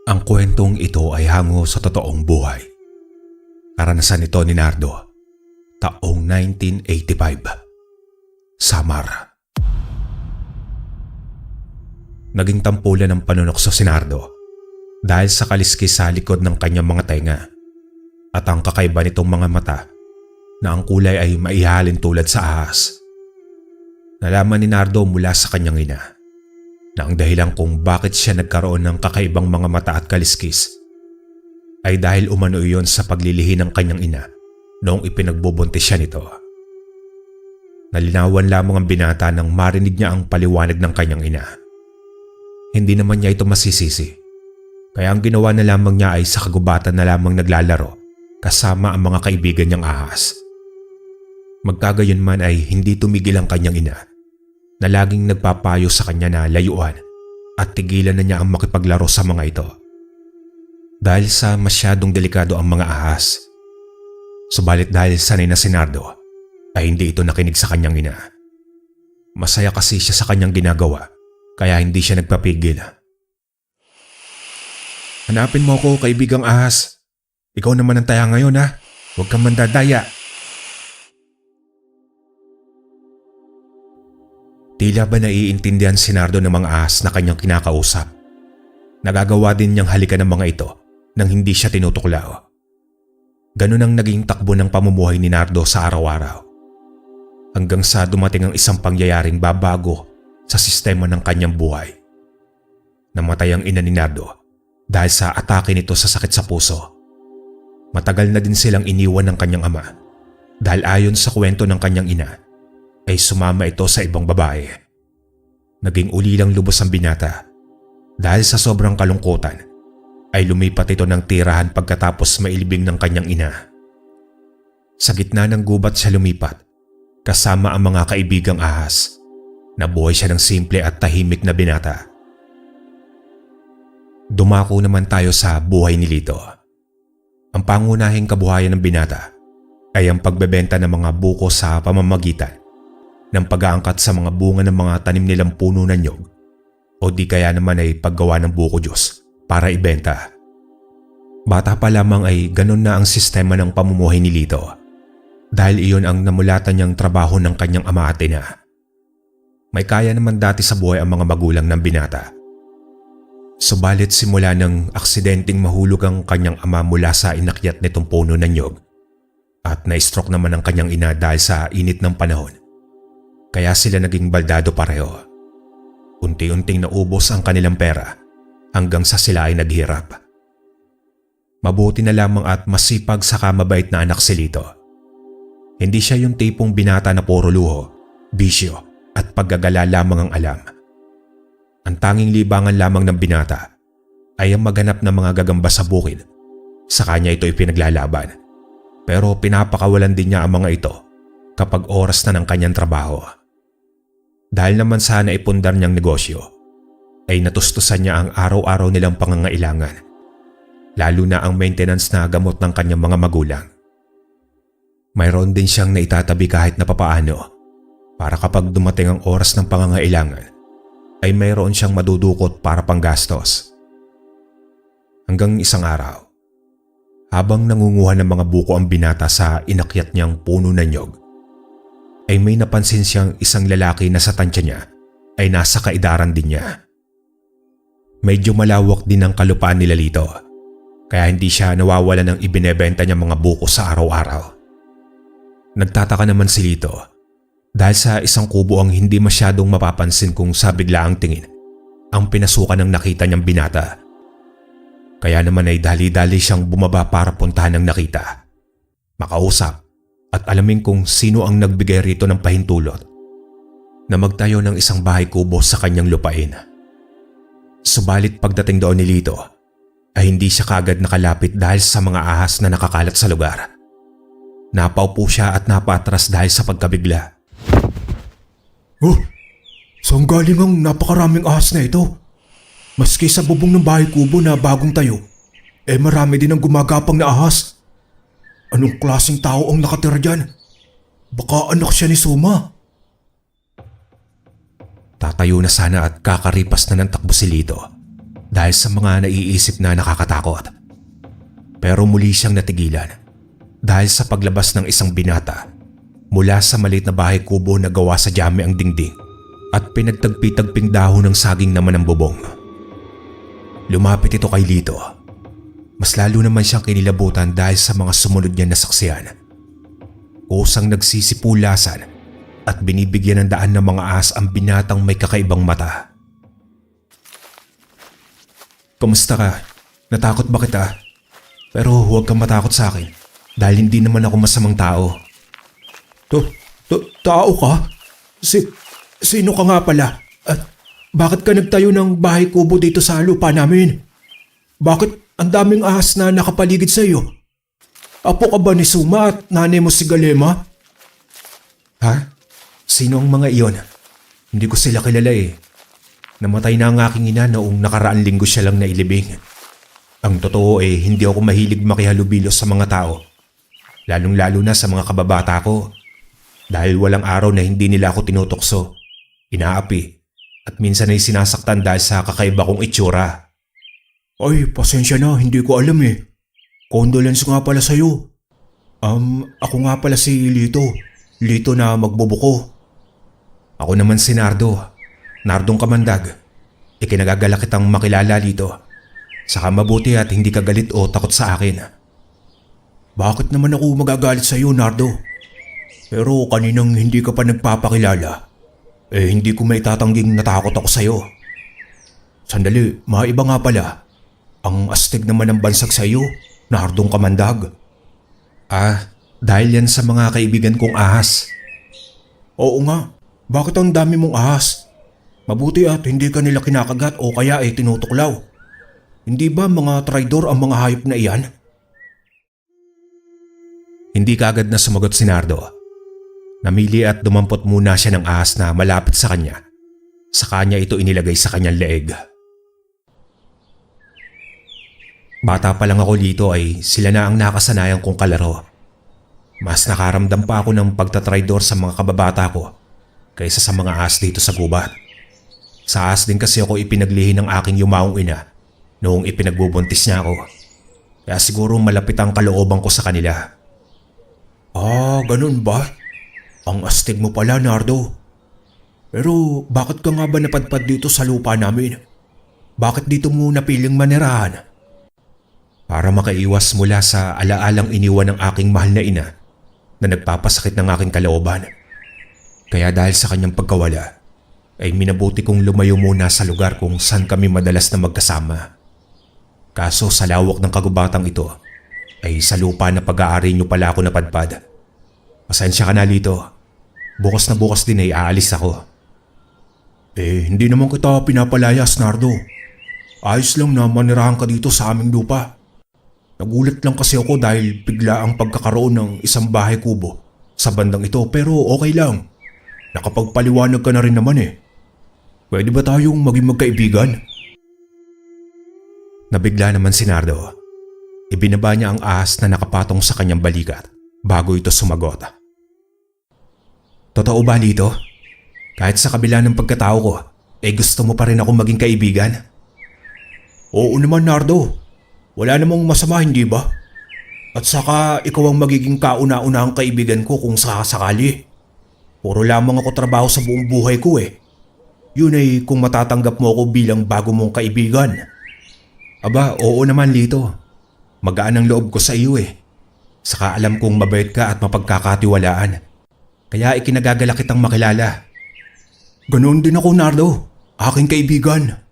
Ang kwentong ito ay hango sa totoong buhay. Karanasan ito ni Nardo, taong 1985. Samar. Naging tampulan ng panunokso si Nardo dahil sa kaliskis sa likod ng kanyang mga tenga at ang kakaiba nitong mga mata na ang kulay ay maihalin tulad sa ahas. Nalaman ni Nardo mula sa kanyang ina na ang dahilan kung bakit siya nagkaroon ng kakaibang mga mata at kaliskis ay dahil umano iyon sa paglilihi ng kanyang ina noong ipinagbubuntis siya nito. Nalinawan lamang ang binata nang marinig niya ang paliwanag ng kanyang ina. Hindi naman niya ito masisisi, kaya ang ginawa na lamang niya ay sa kagubatan na lamang naglalaro kasama ang mga kaibigan niyang ahas. Magkagayon man ay hindi tumigil ang kanyang ina na laging nagpapayo sa kanya na layuan at tigilan na niya ang makipaglaro sa mga ito dahil sa masyadong delikado ang mga ahas. Subalit dahil sanay na si Nardo ay hindi ito nakinig sa kanyang ina. Masaya kasi siya sa kanyang ginagawa kaya hindi siya nagpapigil. "Hanapin mo ako, kaibigang ahas. Ikaw naman ang taya ngayon, ha? Huwag kang mandadaya." Tila ba naiintindihan si Nardo ng mga ahas na kanyang kinakausap. Nagagawa din niyang halikan ng mga ito nang hindi siya tinutuklaw. Ganun ang naging takbo ng pamumuhay ni Nardo sa araw-araw. Hanggang sa dumating ang isang pangyayaring babago sa sistema ng kanyang buhay. Namatay ang ina ni Nardo dahil sa atake nito sa sakit sa puso. Matagal na din silang iniwan ng kanyang ama dahil ayon sa kwento ng kanyang ina ay sumama ito sa ibang babae. Naging ulilang lubos ang binata dahil sa sobrang kalungkutan ay lumipat ito ng tirahan pagkatapos mailibing ng kanyang ina. Sa gitna ng gubat siya lumipat kasama ang mga kaibigang ahas. Nabuhay siya ng simple at tahimik na binata. Dumako naman tayo sa buhay ni Lito. Ang pangunahing kabuhayan ng binata ay ang pagbebenta ng mga buko sa pamamagitan ng pag-aangkat sa mga bunga ng mga tanim nilang puno ng nyog o di kaya naman ay paggawa ng buko juice para ibenta. Bata pa lamang ay ganun na ang sistema ng pamumuhay ni Lito dahil iyon ang namulatan niyang trabaho ng kanyang ama at ina. May kaya naman dati sa buhay ang mga magulang ng binata. Subalit simula ng aksidenteng mahulog ang kanyang ama mula sa inakyat nitong puno ng nyog at na-stroke naman ang kanyang ina dahil sa init ng panahon. Kaya sila naging baldado pareho. Unti-unting naubos ang kanilang pera hanggang sa sila ay naghirap. Mabuti na lamang at masipag saka mabait na anak si Lito. Hindi siya yung tipong binata na puro luho, bisyo at paggagala lamang ang alam. Ang tanging libangan lamang ng binata ay ang maghanap ng mga gagamba sa bukid. Sa kanya ito ipinaglalaban. Pero pinapakawalan din niya ang mga ito kapag oras na ng kanyang trabaho. Dahil naman sa naipundar niyang negosyo, ay natustusan niya ang araw-araw nilang pangangailangan. Lalo na ang maintenance na gamot ng kanyang mga magulang. Mayroon din siyang naitatabi kahit na papaano para kapag dumating ang oras ng pangangailangan ay mayroon siyang madudukot para panggastos. Hanggang isang araw, habang nangunguha ng mga buko ang binata sa inakyat niyang puno ng nyog, ay may napansin siyang isang lalaki na sa tansya niya ay nasa kaidaran din niya. Medyo malawak din ang kalupaan nila Lito, kaya hindi siya nawawala ng ibinebenta niyang mga buko sa araw-araw. Nagtataka naman si Lito dahil sa isang kubo ang hindi masyadong mapapansin kung sa biglaang tingin ang pinasukan ng nakita niyang binata. Kaya naman ay dali-dali siyang bumaba para puntahan ang nakita, makausap at alamin kung sino ang nagbigay rito ng pahintulot na magtayo ng isang bahay kubo sa kanyang lupain. Subalit pagdating doon ni Lito ay hindi siya kaagad nakalapit dahil sa mga ahas na nakakalat sa lugar. Napaupo siya at napaatras dahil sa pagkabigla. "Oh, saan galing ang napakaraming ahas na ito? Maski sa bubong ng bahay kubo na bagong tayo, marami din ang gumagapang na ahas. Anong klaseng tao ang nakatira dyan? Baka anak siya ni Suma." Tatayo na sana at kakaripas na ng takbo si Lito dahil sa mga naiisip na nakakatakot. Pero muli siyang natigilan dahil sa paglabas ng isang binata mula sa maliit na bahay kubo na gawa sa diyame ang dingding at pinagtagpi-tagping dahon ng saging naman ang bubong. Lumapit ito kay Lito. Mas lalo naman siyang kinilabutan dahil sa mga sumunod niya na saksiyan. Kusang nagsisipulasan at binibigyan ng daan ng mga ahas ang binatang may kakaibang mata. "Kumusta ka? Natakot ba kita? Pero huwag kang matakot sa akin dahil hindi naman ako masamang tao." Tao ka? Sino ka nga pala? At bakit ka nagtayo ng bahay kubo dito sa lupa namin? Bakit ang daming ahas na nakapaligid sa iyo? Apo ka ba ni Suma at nanay mo si Galema? Ha? Sino ang mga iyon? Hindi ko sila kilala eh. Namatay na ang aking ina noong nakaraang linggo siya lang nailibing. Ang totoo eh, hindi ako mahilig makihalubilo sa mga tao. Lalong-lalo na sa mga kababata ko. Dahil walang araw na hindi nila ako tinutokso, inaapi, at minsan ay sinasaktan dahil sa kakaiba kong itsura. Ay, pasensya na, hindi ko alam eh. Condolence nga pala sa'yo. Ako nga pala si Lito. Lito na magbubuko. Ako naman si Nardong Kamandag. Ikinagagala kitang makilala Lito. Saka mabuti at hindi ka galit o takot sa akin. Bakit naman ako magagalit sa'yo, Nardo? Pero kaninang hindi ka pa nagpapakilala, hindi ko may tatangging natakot ako sa'yo. Sandali, maiba nga pala. Ang astig naman ng bansag sa'yo, Nardong Kamandag. Dahil yan sa mga kaibigan kong ahas. Oo nga, bakit ang dami mong ahas? Mabuti at hindi ka nila kinakagat o kaya ay tinutuklaw. Hindi ba mga traidor ang mga hayop na iyan? Hindi kaagad na sumagot si Nardo. Namili at dumampot muna siya ng ahas na malapit sa kanya. Sa kanya ito inilagay sa kanyang leeg. Bata pa lang ako dito ay sila na ang nakasanayan kong kalaro. Mas nakaramdam pa ako ng pagtatraidor sa mga kababata ko kaysa sa mga ahas dito sa gubat. Sa ahas din kasi ako ipinaglihi ng aking yumaong ina noong ipinagbubuntis niya ako. Kaya siguro malapit ang kalooban ko sa kanila. Ganun ba? Ang astig mo pala, Nardo. Pero bakit ka nga ba napadpad dito sa lupa namin? Bakit dito mo napiling manirahan? Para makaiwas mula sa alaalang iniwan ng aking mahal na ina na nagpapasakit ng aking kalooban. Kaya dahil sa kanyang pagkawala, ay minabuti kong lumayo muna sa lugar kung saan kami madalas na magkasama. Kaso sa lawak ng kagubatang ito, ay sa lupa na pag-aari niyo pala ako napadpad. Pasensya ka na Lito. Bukas na bukas din ay aalis ako. Hindi naman kita pinapalayas, Nardo. Ayos lang na manirahan ka dito sa aming lupa. Nagulat lang kasi ako dahil bigla ang pagkakaroon ng isang bahay kubo sa bandang ito pero okay lang. Nakapagpaliwanag ka na rin naman eh. Pwede ba tayong maging magkaibigan? Nabigla naman si Nardo. Ibinaba niya ang ahas na nakapatong sa kanyang balikat bago ito sumagot. Totoo ba Lito? Kahit sa kabila ng pagkatao ko, gusto mo pa rin ako maging kaibigan? Oo naman, Nardo. Wala namang masama, hindi ba? At saka ikaw ang magiging kauna-unahang kaibigan ko kung sakasakali. Puro lamang ako trabaho sa buong buhay ko eh. Yun ay kung matatanggap mo ako bilang bago mong kaibigan. Aba, oo naman Lito. Magaan ang loob ko sa iyo eh. Saka alam kong mabait ka at mapagkakatiwalaan. Kaya ikinagagala kitang makilala. Ganoon din ako, Nardo. Aking kaibigan.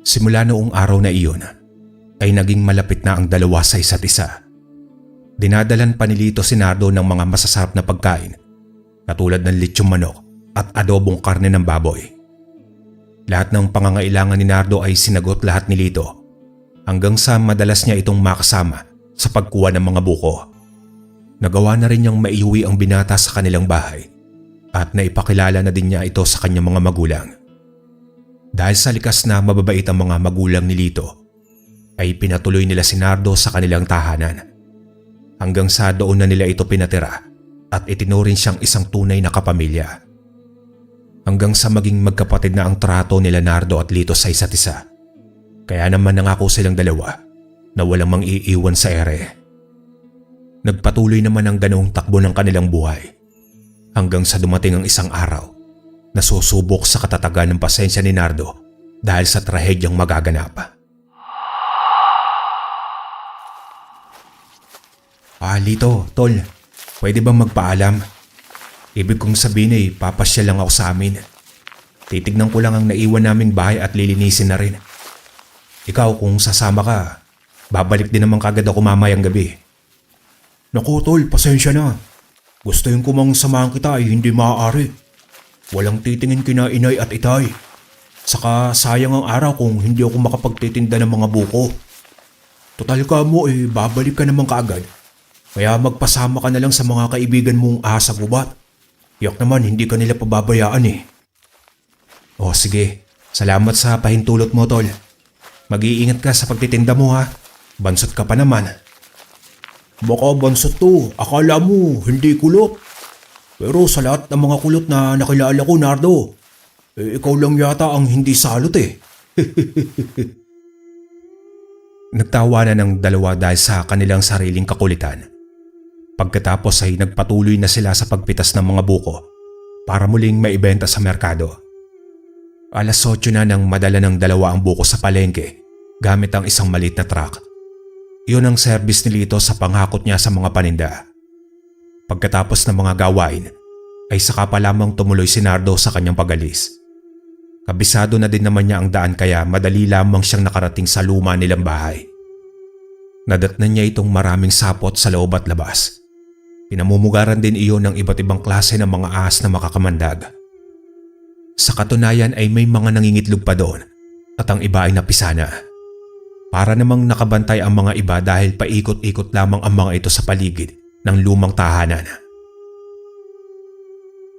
Simula noong araw na iyon, ay naging malapit na ang dalawa sa isa't isa. Dinadalan pa ni Lito si Nardo ng mga masasarap na pagkain, katulad ng litsyong manok at adobong karne ng baboy. Lahat ng pangangailangan ni Nardo ay sinagot lahat ni Lito, hanggang sa madalas niya itong makasama sa pagkuha ng mga buko. Nagawa na rin niyang maiuwi ang binata sa kanilang bahay at naipakilala na din niya ito sa kanyang mga magulang. Dahil sa likas na mababait ang mga magulang ni Lito, ay pinatuloy nila si Nardo sa kanilang tahanan. Hanggang sa doon na nila ito pinatira at itinuring siyang isang tunay na kapamilya. hanggang sa maging magkapatid na ang trato nila Nardo at Lito sa isa't isa. Kaya naman nangako silang dalawa na walang mang-iiwan sa ere. Nagpatuloy naman ang ganoong takbo ng kanilang buhay hanggang sa dumating ang isang araw na susubok sa katatagan ng pasensya ni Nardo dahil sa trahedyang magaganap. Lito, tol, pwede bang magpaalam? Ibig kong sabihin ay papasyal lang ako sa amin. Titignan ko lang ang naiwan naming bahay at lilinisin na rin. Ikaw kung sasama ka, babalik din naman kagad ako mamayang gabi. Naku tol, pasensya na. Gustuin ko mang samahan kita ay hindi maaari. Walang titingin kina inay at itay. Saka sayang ang araw kung hindi ako makapagtitinda ng mga buko. Total ka mo babalik ka naman kaagad. Kaya magpasama ka na lang sa mga kaibigan mong sa gubat. Yak naman hindi ka nila pababayaan O sige, salamat sa pahintulot mo tol. Mag-iingat ka sa pagtitinda mo ha. Bansot ka pa naman. Baka bansot to, akala mo hindi kulot. Pero sa lahat ng mga kulot na nakilala ko, Nardo, ikaw lang yata ang hindi salot Nagtawanan ng dalawa dahil sa kanilang sariling kakulitan. Pagkatapos ay nagpatuloy na sila sa pagpitas ng mga buko para muling maibenta sa merkado. Alas 8 na nang madala ng dalawa ang buko sa palengke gamit ang isang maliit na truck. Iyon ang service ni Lito sa panghakot niya sa mga paninda. Pagkatapos ng mga gawain ay saka pa lamang tumuloy si Nardo sa kanyang pag-alis. Kabisado na din naman niya ang daan kaya madali lamang siyang nakarating sa luma nilang bahay. Nadatnan niya itong maraming sapot sa loob at labas. Pinamumugaran din iyon ng iba't ibang klase ng mga ahas na makakamandag. Sa katunayan ay may mga nangingitlog pa doon at ang iba ay napisana. Para namang nakabantay ang mga iba dahil paikot-ikot lamang ang mga ito sa paligid ng lumang tahanan.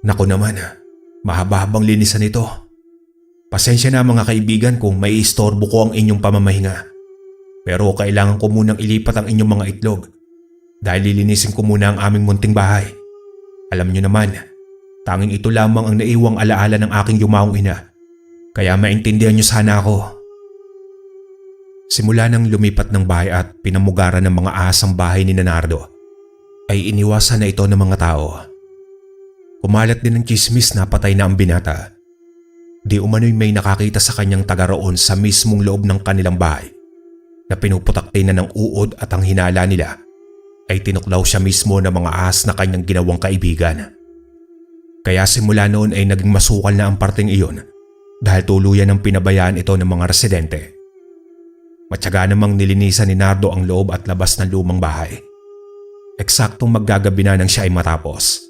Naku naman, mahaba-habang linisan ito. Pasensya na mga kaibigan kung may istorbo ko ang inyong pamamahinga. Pero kailangan ko munang ilipat ang inyong mga itlog dahil lilinisin ko muna ang aming munting bahay. Alam niyo naman, tanging ito lamang ang naiwang alaala ng aking yumaong ina. Kaya maintindihan niyo sana ako. Simula nang lumipat ng bahay at pinamugaran ng mga ahas ang bahay ni Nardo, ay iniwasan na ito ng mga tao. Kumalat din ng chismis na patay na ang binata. Di umano'y may nakakita sa kanyang taga roon sa mismong loob ng kanilang bahay na pinuputakti na ng uod at ang hinala nila ay tinuklaw siya mismo ng mga ahas na kanyang ginawang kaibigan. Kaya simula noon ay naging masukal na ang parteng iyon dahil tuluyan ng pinabayaan ito ng mga residente. Matyaga namang nilinisan ni Nardo ang loob at labas ng lumang bahay. Eksaktong maggagabi na nang siya ay matapos.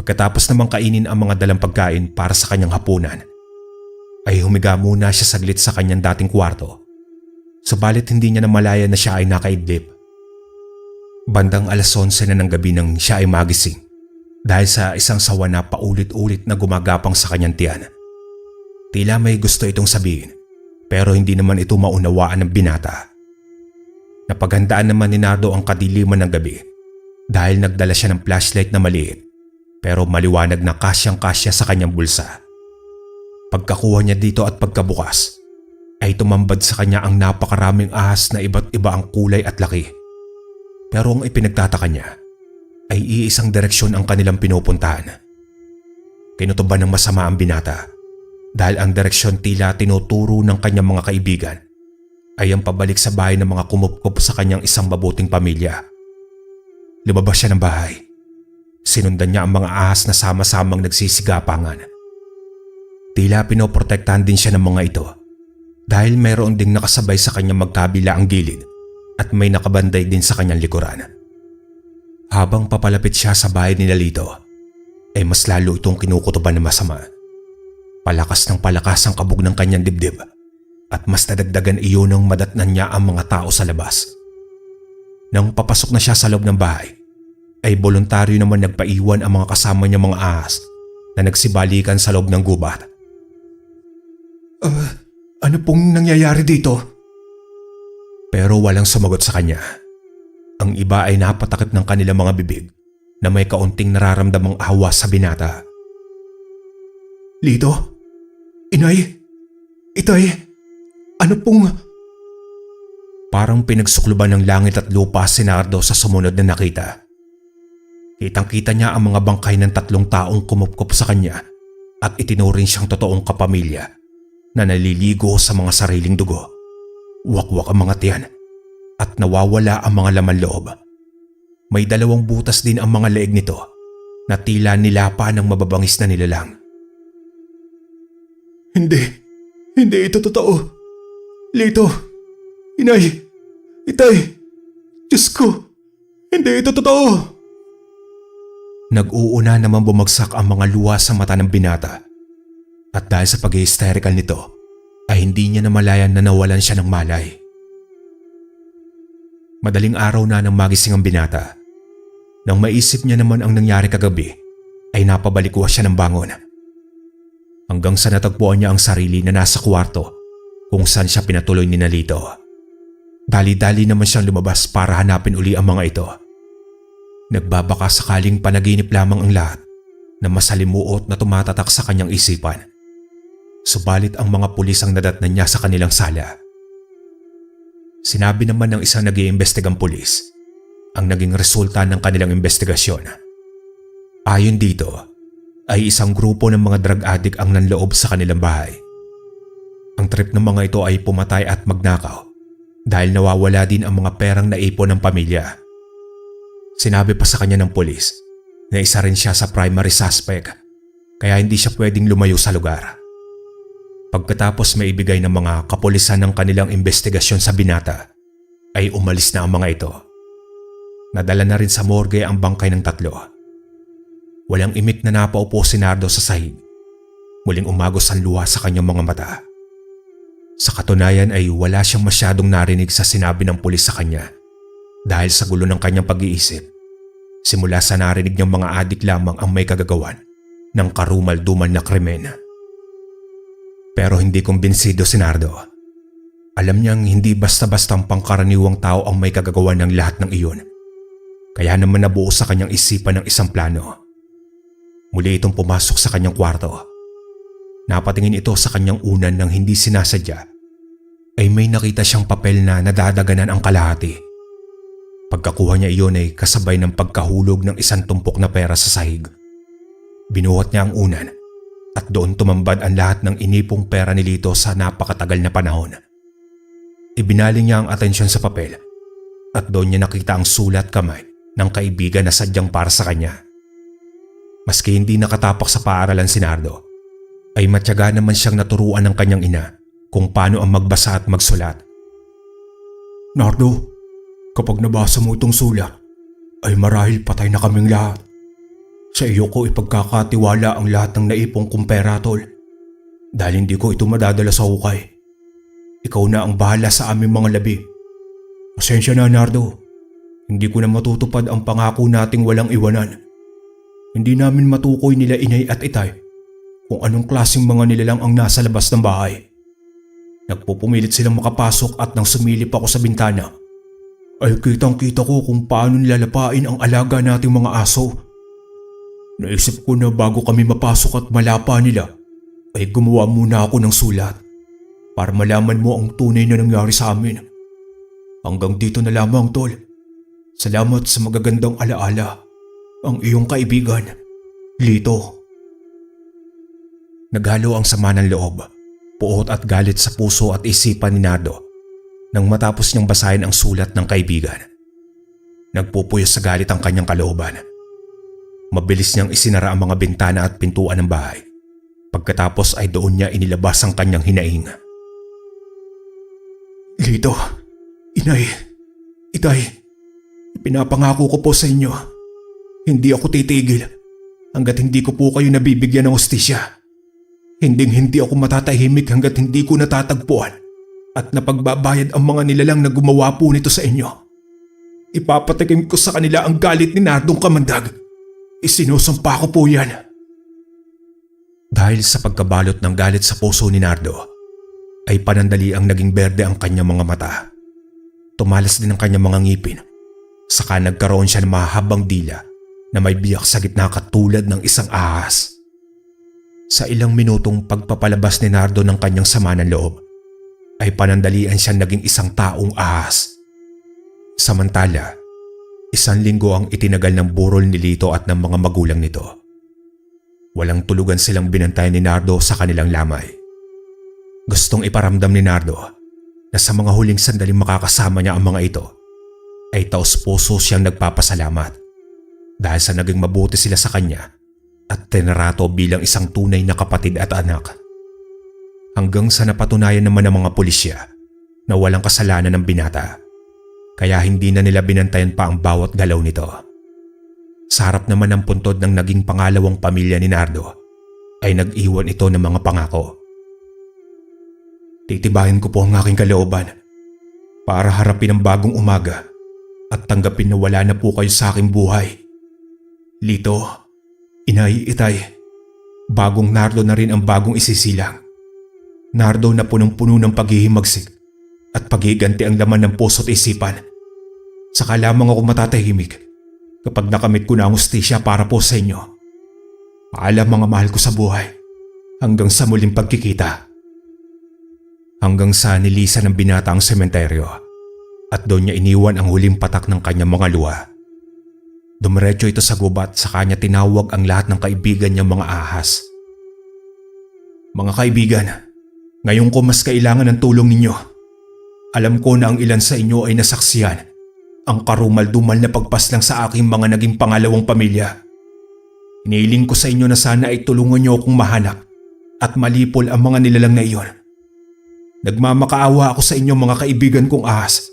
Pagkatapos namang kainin ang mga dalang pagkain para sa kanyang hapunan, ay humiga muna siya saglit sa kanyang dating kwarto. Subalit hindi niya namalayan na siya ay nakaidlip. Bandang alas 11 na ng gabi nang siya ay magising dahil sa isang sawa na paulit-ulit na gumagapang sa kanyang tiyan. Tila may gusto itong sabihin pero hindi naman ito maunawaan ng binata. Napaghandaan naman ni Nardo ang kadiliman ng gabi dahil nagdala siya ng flashlight na maliit pero maliwanag na kasyang-kasya sa kanyang bulsa. Pagkakuha niya dito at pagkabukas ay tumambad sa kanya ang napakaraming ahas na iba't iba ang kulay at laki. Pero ang ipinagtataka niya ay iisang direksyon ang kanilang pinupuntahan. Kinutuban ng masama ang binata dahil ang direksyon tila tinuturo ng kanyang mga kaibigan ay ang pabalik sa bahay ng mga kumupkup sa kanyang isang mabuting pamilya. Lumabas siya ng bahay. Sinundan niya ang mga ahas na sama-samang nagsisigapangan. Tila pinoprotektahan din siya ng mga ito dahil mayroon ding nakasabay sa kanyang magkabila ang gilid at may nakabanday din sa kanyang likuran. Habang papalapit siya sa bahay ni Lito, ay mas lalo itong kinukutuban ng masama. Palakas ng palakas ang kabog ng kanyang dibdib at mas nadagdagan iyon nang madatnan niya ang mga tao sa labas. Nang papasok na siya sa loob ng bahay, ay voluntaryo naman nagpaiwan ang mga kasama niya mga ahas na nagsibalikan sa loob ng gubat. Ano pong nangyayari dito? Pero walang sumagot sa kanya. Ang iba ay napatakip ng kanilang mga bibig na may kaunting nararamdamang awa sa binata. Lito? Inay? Itay? Ano pong... Parang pinagsukluban ng langit at lupa si Nardo sa sumunod na nakita. Kitang-kita niya ang mga bangkay ng 3 taong kumupkop sa kanya at itinuring siyang totoong kapamilya na naliligo sa mga sariling dugo. Wakwak ang mga tiyan at nawawala ang mga laman loob. May 2 butas din ang mga leeg nito na tila nilapa ng mababangis na nilalang. Hindi ito totoo. Lito, Inay, Itay, Diyos ko, hindi ito totoo. Nag-uuna naman bumagsak ang mga luha sa mata ng binata at dahil sa pag-hysterical nito ay hindi niya namalayan na nawalan siya ng malay. Madaling araw na nang magising ang binata. Nang maisip niya naman ang nangyari kagabi ay napabalikwa siya ng bangon. Hanggang sa natagpuan niya ang sarili na nasa kwarto kung saan siya pinatuloy ni Lito. Dali-dali naman siyang lumabas para hanapin uli ang mga ito. Nagbabaka sakaling panaginip lamang ang lahat na masalimuot na tumatatak sa kanyang isipan. Subalit ang mga pulis ang nadatnan niya sa kanilang sala. Sinabi naman ng isang nag-iimbestigang pulis ang naging resulta ng kanilang investigasyon. Ayon dito ay isang grupo ng mga drug addict ang nanloob sa kanilang bahay. Ang trip ng mga ito ay pumatay at magnakaw dahil nawawala din ang mga perang naipon ng pamilya. Sinabi pa sa kanya ng pulis na isa rin siya sa primary suspect kaya hindi siya pwedeng lumayo sa lugar. Pagkatapos may ibigay ng mga kapulisan ng kanilang investigasyon sa binata ay umalis na ang mga ito. Nadala na rin sa morgue ang bangkay ng 3. Walang imik na napaupo si Nardo sa sahig. Muling umagos ang luha sa kanyang mga mata. Sa katunayan ay wala siyang masyadong narinig sa sinabi ng pulis sa kanya dahil sa gulo ng kanyang pag-iisip. Simula sa narinig niyang mga adik lamang ang may kagagawan ng karumal-dumal na krimen. Pero hindi kumbinsido si Nardo. Alam niyang hindi basta-bastang pangkaraniwang tao ang may kagagawan ng lahat ng iyon. Kaya naman nabuo sa kanyang isipan ng isang plano. Muli itong pumasok sa kanyang kwarto. Napatingin ito sa kanyang unan nang hindi sinasadya ay may nakita siyang papel na nadadaganan ang kalahati. Pagkakuha niya iyon ay kasabay ng pagkahulog ng isang tumpok na pera sa sahig. Binuhat niya ang unan at doon tumambad ang lahat ng inipong pera ni Lito sa napakatagal na panahon. Ibinaling niya ang atensyon sa papel at doon niya nakita ang sulat kamay ng kaibigan na sadyang para sa kanya. Maski hindi nakatapak sa paaralan si Nardo, ay matyaga naman siyang naturuan ng kanyang ina kung paano ang magbasa at magsulat. Nardo, kapag nabasa mo itong sulat, ay marahil patay na kaming lahat. Sa iyo ko ipagkakatiwala ang lahat ng naipong kong pera, tol. Dahil hindi ko ito madadala sa hukay. Ikaw na ang bahala sa aming mga labi. Pasensya na, Nardo. Hindi ko na matutupad ang pangako nating walang iwanan. Hindi namin matukoy nila inay at itay kung anong klaseng mga nilalang ang nasa labas ng bahay. Nagpupumilit silang makapasok at nang sumilip ako sa bintana, ay kitang-kita ko kung paano nilalapain ang alaga nating mga aso. Naisip ko na bago kami mapasok at malapa nila, ay gumawa muna ako ng sulat para malaman mo ang tunay na nangyari sa amin. Hanggang dito na lamang, tol. Salamat sa magagandang alaala. Ang iyong kaibigan, Lito. Naghalo ang sama ng loob, puot at galit sa puso at isipan ni Nardo nang matapos niyang basahin ang sulat ng kaibigan. Nagpupuyos sa galit ang kanyang kalooban. Mabilis niyang isinara ang mga bintana at pintuan ng bahay. Pagkatapos ay doon niya inilabas ang kanyang hinaing. Lito, inay, itay, pinapangako ko po sa inyo. Hindi ako titigil hanggat hindi ko po kayo nabibigyan ng hustisya. Hindi ako matatahimik hanggat hindi ko natatagpuan at napagbabayad ang mga nilalang na gumawa po nito sa inyo. Ipapatikim ko sa kanila ang galit ni Nardong Kamandag. Isinusumpa ko po yan. Dahil sa pagkabalot ng galit sa puso ni Nardo, ay panandali ang naging berde ang kanyang mga mata. Tumalas din ang kanyang mga ngipin. Saka nagkaroon siya ng mahabang dila na may biyak sa gitna katulad ng isang ahas. Sa ilang minutong pagpapalabas ni Nardo ng kanyang sama ng loob, ay panandalian siyang naging isang taong ahas. Samantala, 1 linggo ang itinagal ng burol ni Lito at ng mga magulang nito. Walang tulugan silang binantayan ni Nardo sa kanilang lamay. Gustong iparamdam ni Nardo na sa mga huling sandaling makakasama niya ang mga ito, ay taos-puso siyang nagpapasalamat dahil sa naging mabuti sila sa kanya at tinrato bilang isang tunay na kapatid at anak. Hanggang sa napatunayan naman ng mga pulisya na walang kasalanan ng binata, kaya hindi na nila binantayan pa ang bawat galaw nito. Sa harap naman ng puntod ng naging pangalawang pamilya ni Nardo, ay nag-iwan ito ng mga pangako. Titibayin ko po ang aking kalooban para harapin ang bagong umaga at tanggapin na wala na po kayo sa aking buhay. Lito, Inay, Itay, bagong Nardo na rin ang bagong isisilang. Nardo na punong-puno ng paghihimagsik at paghiganti ang laman ng puso't isipan. Saka lamang ako matatahimik kapag nakamit ko na ang hustisya para po sa inyo. Paalam mga mahal ko sa buhay, hanggang sa muling pagkikita. Hanggang sa nilisan ng binata ang sementeryo at doon niya iniwan ang huling patak ng kanyang mga luha. Dumiretso ito sa gubat sa kanya tinawag ang lahat ng kaibigan niyang mga ahas. Mga kaibigan, ngayon ko mas kailangan ng tulong ninyo. Alam ko na ang ilan sa inyo ay nasaksiyan ang karumal-dumal na pagpaslang sa aking mga naging pangalawang pamilya. Inihiling ko sa inyo na sana ay tulungan niyo akong mahanap at malipol ang mga nilalang na iyon. Nagmamakaawa ako sa inyo mga kaibigan kong ahas.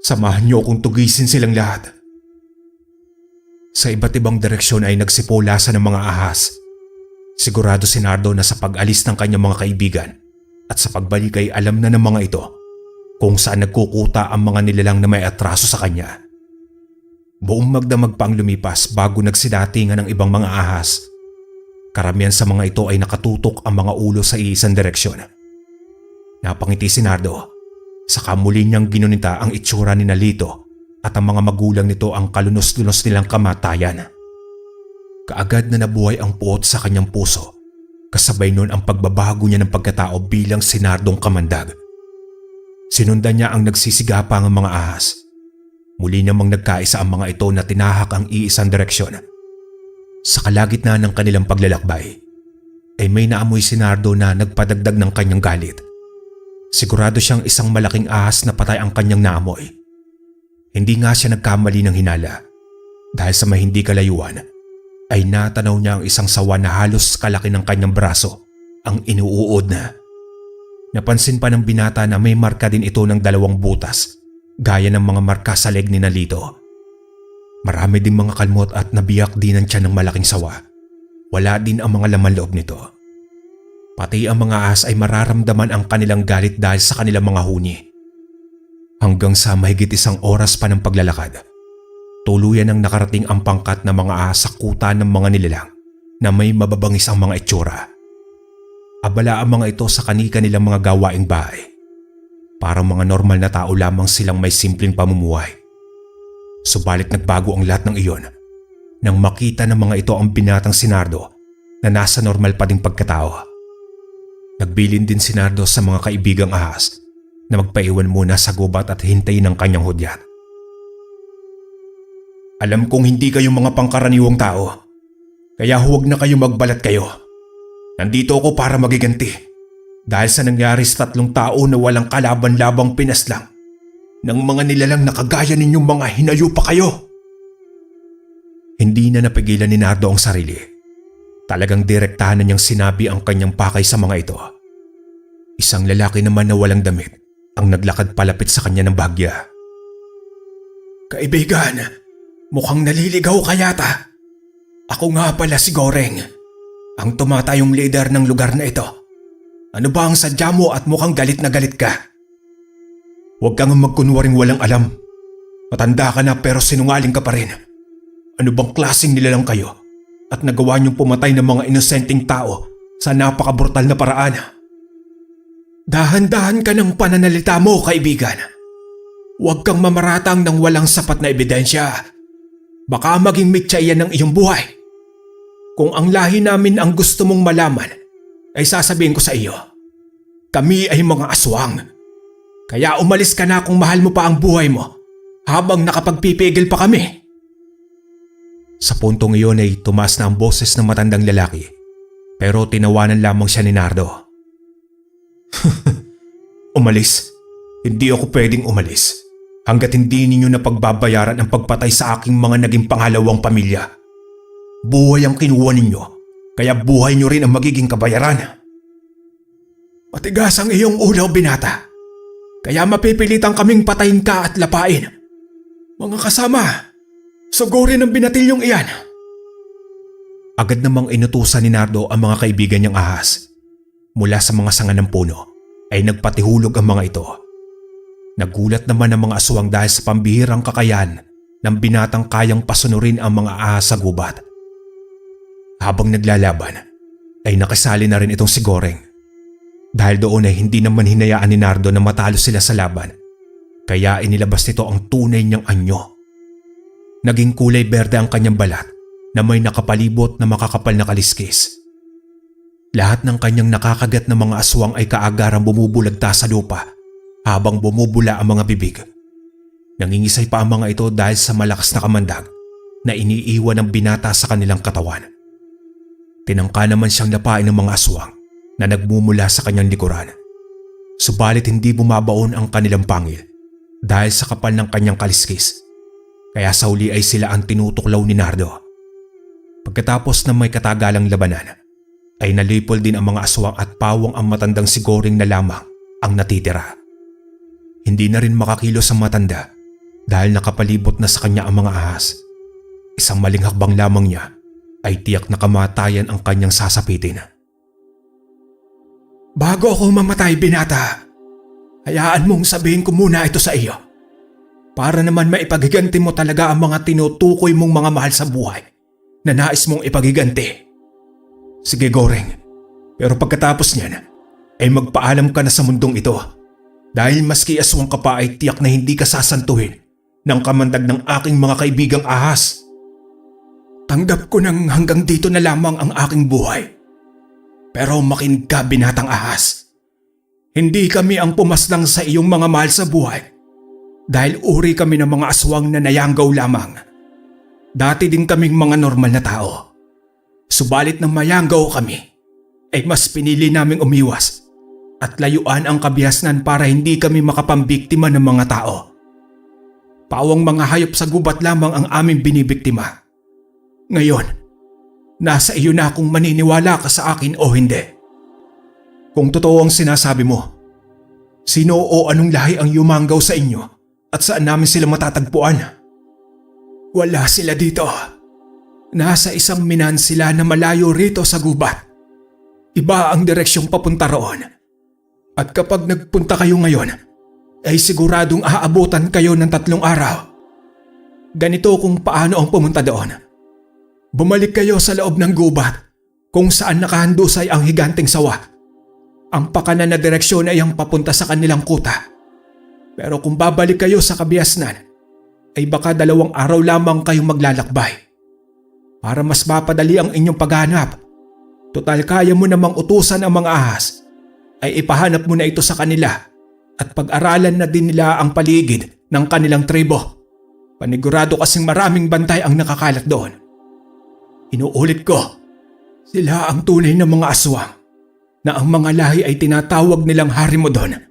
Samahan niyo akong tugisin silang lahat. Sa iba't ibang direksyon ay nagsipulasan ng mga ahas. Sigurado si Nardo na sa pag-alis ng kanyang mga kaibigan at sa pagbalik ay alam na ng mga ito kung saan nagkukuta ang mga nilalang na may atraso sa kanya. Buong magdamag pa ang lumipas bago nagsidatingan ng ibang mga ahas. Karamihan sa mga ito ay nakatutok ang mga ulo sa iisang direksyon. Napangiti si Nardo. Saka muli niyang ginunita ang itsura ni Lito at ang mga magulang nito ang kalunos-lunos nilang kamatayan. Kaagad na nabuhay ang puot sa kanyang puso. Kasabay nun ang pagbabago niya ng pagkatao bilang si Nardong kamandag. Sinundan niya ang nagsisigapang ang mga ahas. Muli namang nagkaisa ang mga ito na tinahak ang iisang direksyon. Sa kalagitnaan ng kanilang paglalakbay, ay may naamoy si Nardo na nagpadagdag ng kanyang galit. Sigurado siyang isang malaking ahas na patay ang kanyang naamoy. Hindi nga siya nagkamali ng hinala dahil sa may hindi kalayuan ay natanaw niya ang isang sawan na halos kalaki ng kanyang braso ang inuuod na. Napansin pa ng binata na may marka din ito ng 2 butas gaya ng mga marka sa leg ni Lito. Marami din mga kalmot at nabiyak din ang tiyan ng malaking sawa. Wala din ang mga laman loob nito. Pati ang mga ahas ay mararamdaman ang kanilang galit dahil sa kanilang mga huni. Hanggang sa mahigit 1 oras pa ng paglalakad, tuluyan ang nakarating ang pangkat na mga ahas sa kuta ng mga nilalang na may mababangis ang mga itsura. Abala ang mga ito sa kanika nilang mga gawaing bahay. Parang mga normal na tao lamang silang may simpleng pamumuhay. Subalit nagbago ang lahat ng iyon nang makita ng mga ito ang binatang si Nardo na nasa normal pa ding pagkatao. Nagbilin din si Nardo sa mga kaibigang ahas na magpaiwan muna sa gubat at hintayin ang kanyang hudyat. Alam kong hindi kayo mga pangkaraniwang tao, kaya huwag na kayo magbalat kayo. Nandito ako para magiganti dahil sa nangyari sa 3 tao na walang kalaban-labang pinaslang ng mga nilalang na kagaya ninyong mga hinayupa kayo. Hindi na napigilan ni Nardo ang sarili. Talagang direktahan na niyang sinabi ang kanyang pakay sa mga ito. Isang lalaki naman na walang damit ang naglakad palapit sa kanya ng bahagya. Kaibigan, mukhang naliligaw ka yata. Ako nga pala si Goreng, ang tumatayong leader ng lugar na ito. Ano ba ang sadya mo at mukhang galit na galit ka? Huwag kang magkunwaring walang alam. Matanda ka na pero sinungaling ka pa rin. Ano bang klaseng nilalang kayo at nagawa niyong pumatay ng mga inosenteng tao sa napakabrutal na paraan? Dahan-dahan ka ng pananalita mo, kaibigan. Huwag kang mamaratang ng walang sapat na ebidensya. Baka maging mitya yan ng iyong buhay. Kung ang lahi namin ang gusto mong malaman, ay sasabihin ko sa iyo, kami ay mga aswang. Kaya umalis ka na kung mahal mo pa ang buhay mo habang nakapagpipigil pa kami. Sa puntong iyon ay tumaas na ang boses ng matandang lalaki pero tinawanan lamang siya ni Nardo. Umalis? Hindi ako pwedeng umalis hanggat hindi ninyo napagbabayaran ang pagpatay sa aking mga naging pangalawang pamilya. Buhay ang kinuha ninyo, kaya buhay nyo rin ang magiging kabayaran. Matigas ang iyong ulo, binata. Kaya mapipilitan kaming patayin ka at lapain. Mga kasama, sugurin ang binatilyong iyan. Agad namang inutusan ni Nardo ang mga kaibigan niyang ahas. Mula sa mga sanga ng puno ay nagpatihulog ang mga ito. Nagulat naman ang mga aswang dahil sa pambihirang kakayahan ng binatang kayang pasunurin ang mga ahas sa gubat. Habang naglalaban ay nakisali na rin itong si Goreng. Dahil doon ay hindi naman hinayaan ni Nardo na matalo sila sa laban, kaya inilabas nito ang tunay niyang anyo. Naging kulay berde ang kanyang balat na may nakapalibot na makakapal na kaliskis. Lahat ng kanyang nakakagat na mga aswang ay kaagarang bumubulagta sa lupa habang bumubula ang mga bibig. Nangingisay pa ang mga ito dahil sa malakas na kamandag na iniiwan ng binata sa kanilang katawan. Tinangka naman siyang lapain ng mga aswang na nagmumula sa kanyang likuran. Subalit hindi bumabaon ang kanilang pangil dahil sa kapal ng kanyang kaliskis. Kaya sa huli ay sila ang tinutuklaw ni Nardo. Pagkatapos ng may katagalang labanan, ay nalipol din ang mga aswang at pawang ang matandang si Goreng na lamang ang natitira. Hindi na rin makakilos ang matanda dahil nakapalibot na sa kanya ang mga ahas. Isang maling hakbang lamang niya ay tiyak na kamatayan ang kanyang sasapitin. Bago ako mamatay, binata, hayaan mong sabihin ko muna ito sa iyo. Para naman maipagiganti mo talaga ang mga tinutukoy mong mga mahal sa buhay na nais mong ipagiganti. Sige, Goreng, pero pagkatapos niyan ay magpaalam ka na sa mundong ito dahil maski aswang ka pa ay tiyak na hindi ka sasantuhin ng kamandag ng aking mga kaibigang ahas. Tanggap ko nang hanggang dito na lamang ang aking buhay. Pero makinig ka, binatang ahas. Hindi kami ang pumaslang sa iyong mga mahal sa buhay dahil uri kami ng mga aswang na nayanggaw lamang. Dati din kaming mga normal na tao. Subalit nang mayanggaw kami, ay mas pinili naming umiwas at layuan ang kabihasnan para hindi kami makapambiktima ng mga tao. Pawang mga hayop sa gubat lamang ang aming binibiktima. Ngayon, nasa iyo na kung maniniwala ka sa akin o hindi. Kung totoo ang sinasabi mo, sino o anong lahi ang yumanggaw sa inyo at saan namin sila matatagpuan? Wala sila dito. Nasa isang minan sila na malayo rito sa gubat. Iba ang direksyong papunta roon. At kapag nagpunta kayo ngayon, ay siguradong aabutan kayo ng 3 araw. Ganito kung paano ang pumunta doon. Bumalik kayo sa loob ng gubat kung saan nakahandusay ang higanteng sawa. Ang pakanan na direksyon ay ang papunta sa kanilang kuta. Pero kung babalik kayo sa kabihasnan, ay baka 2 araw lamang kayong maglalakbay. Para mas mapadali ang inyong paghanap, total kaya mo namang utusan ang mga ahas, ay ipahanap mo na ito sa kanila at pag-aralan na din nila ang paligid ng kanilang tribo. Panigurado kasing maraming bantay ang nakakalat doon. Inuulit ko, sila ang tunay na mga aswang na ang mga lahi ay tinatawag nilang Harimodon.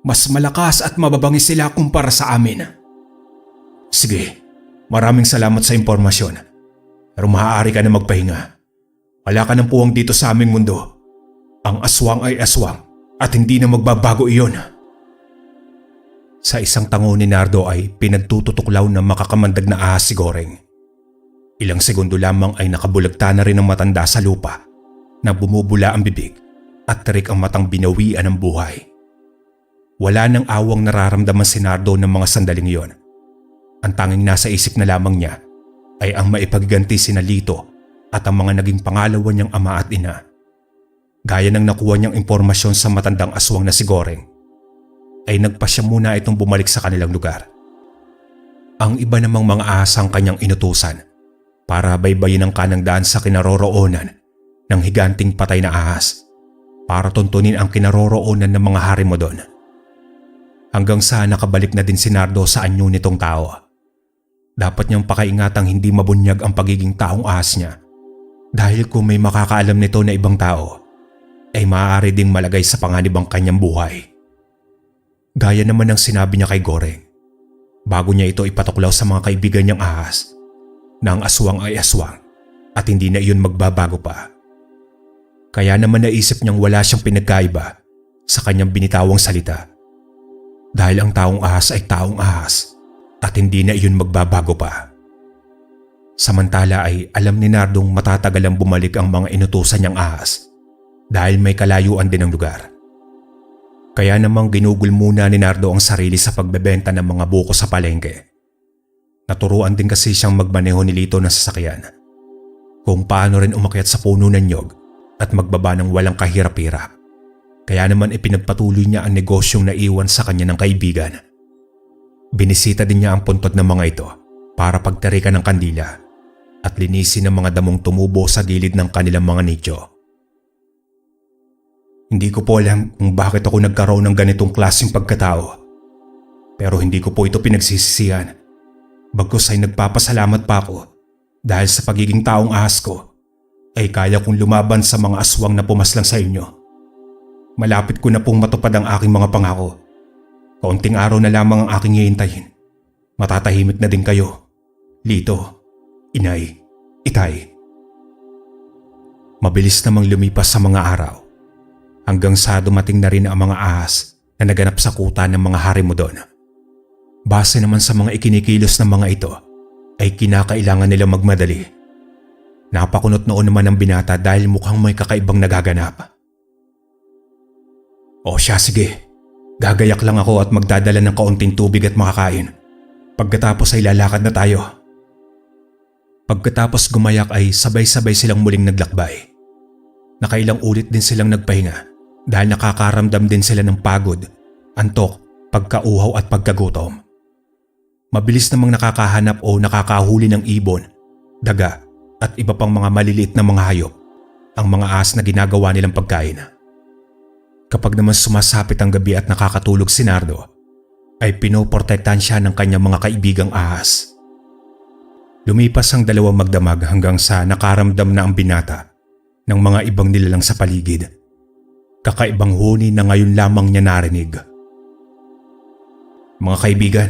Mas malakas at mababangis sila kumpara sa amin. Sige, maraming salamat sa impormasyon. Pero maaari ka na magpahinga. Wala ka ng puwang dito sa aming mundo. Ang aswang ay aswang at hindi na magbabago iyon. Sa isang tango ni Nardo ay pinagtututuklaw ng makakamandag na ahas si Goreng. Ilang segundo lamang ay nakabulagta na rin ang matanda sa lupa na bumubula ang bibig at tirik ang matang binawian ng buhay. Wala nang awang nararamdaman si Nardo ng mga sandaling iyon. Ang tanging nasa isip na lamang niya ay ang maipagiganti sina Lito at ang mga naging pangalawa niyang ama at ina. Gaya ng nakuha niyang impormasyon sa matandang aswang na si Goreng, ay nagpasya muna itong bumalik sa kanilang lugar. Ang iba namang mga ahas ang kanyang inutusan para baybayin ang kanang daan sa kinaroroonan ng higanting patay na ahas para tuntunin ang kinaroroonan ng mga harimo doon. Hanggang sa nakabalik na din si Nardo sa anyo nitong tao. Dapat niyang pakaingatang hindi mabunyag ang pagiging taong ahas niya, dahil kung may makakaalam nito na ibang tao, ay maaari ding malagay sa panganib ang kanyang buhay. Gaya naman ng sinabi niya kay Goreng, bago niya ito ipatuklaw sa mga kaibigan niyang ahas, na ang aswang ay aswang at hindi na iyon magbabago pa. Kaya naman naisip niyang wala siyang pinagkaiba sa kanyang binitawang salita, dahil ang taong ahas ay taong ahas at hindi na iyon magbabago pa. Samantala ay alam ni Nardong matatagalang bumalik ang mga inutusan niyang ahas dahil may kalayuan din ang lugar. Kaya namang ginugol muna ni Nardo ang sarili sa pagbebenta ng mga buko sa palengke. Naturuan din kasi siyang magmaneho ni Lito ng sasakyan, kung paano rin umakyat sa puno ng nyog at magbaba ng walang kahirap-hirap. Kaya naman ipinagpatuloy niya ang negosyong naiwan sa kanya ng kaibigan. Binisita din niya ang puntod ng mga ito para pagtarikan ng kandila at linisin ang mga damong tumubo sa gilid ng kanilang mga nicho. Hindi ko po alam kung bakit ako nagkaroon ng ganitong klaseng pagkatao, pero hindi ko po ito pinagsisisihan. Bagkus ay nagpapasalamat pa ako dahil sa pagiging taong ahas ko ay kaya kong lumaban sa mga aswang na pumaslang sa inyo. Malapit ko na pong matupad ang aking mga pangako. Kaunting araw na lamang ang aking hihintayin. Matatahimik na din kayo, Lito, Inay, Itay. Mabilis namang lumipas sa mga araw hanggang sa dumating na rin ang mga ahas na naganap sa kuta ng mga harimo doon. Base naman sa mga ikinikilos ng mga ito ay kinakailangan nilang magmadali. Napakunot noon naman ang binata dahil mukhang may kakaibang nagaganap. O siya, sige. Gagayak lang ako at magdadala ng kaunting tubig at makakain. Pagkatapos ay lalakad na tayo. Pagkatapos gumayak ay sabay-sabay silang muling naglakbay. Nakailang ulit din silang nagpahinga dahil nakakaramdam din sila ng pagod, antok, pagkauhaw at pagkagutom. Mabilis namang nakakahanap o nakakahuli ng ibon, daga at iba pang mga maliliit na mga hayop ang mga ahas na ginagawa nilang pagkain. Kapag naman sumasapit ang gabi at nakakatulog si Nardo, ay pinoprotektahan siya ng kanyang mga kaibigang ahas. Lumipas ang dalawang magdamag hanggang sa nakaramdam na ang binata ng mga ibang nilalang sa paligid. Kakaibang huni na ngayon lamang niya narinig. Mga kaibigan,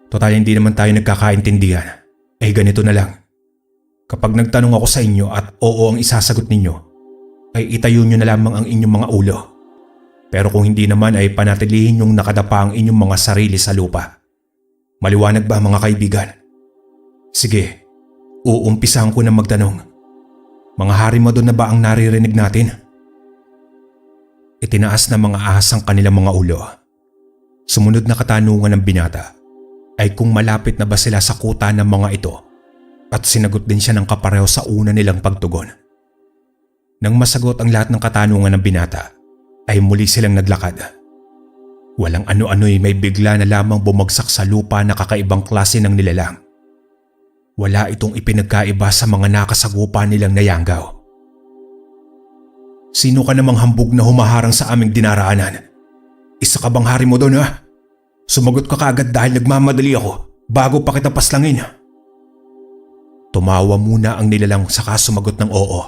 total hindi naman tayo nagkakaintindihan. Ay ganito na lang. Kapag nagtanong ako sa inyo at oo ang isasagot ninyo, ay itayo nyo na lamang ang inyong mga ulo. Pero kung hindi naman ay panatilihin nyong nakadapa ang inyong mga sarili sa lupa. Maliwanag ba mga kaibigan? Sige, uumpisahan ko na magtanong. Mga harimo doon na ba ang naririnig natin? Itinaas na mga ahas ang kanilang mga ulo. Sumunod na katanungan ng binata ay kung malapit na ba sila sa kuta ng mga ito, at sinagot din siya ng kapareho sa una nilang pagtugon. Nang masagot ang lahat ng katanungan ng binata, ay muli silang naglakad. Walang ano-ano'y may bigla na lamang bumagsak sa lupa na kakaibang klase ng nilalang. Wala itong ipinagkaiba sa mga nakasagupa nilang nayanggaw. Sino ka namang hambog na humaharang sa aming dinaraanan? Isa ka bang harimo doon ha? Sumagot ka kaagad dahil nagmamadali ako bago pa kita paslangin. Tumawa muna ang nilalang saka sumagot ng oo.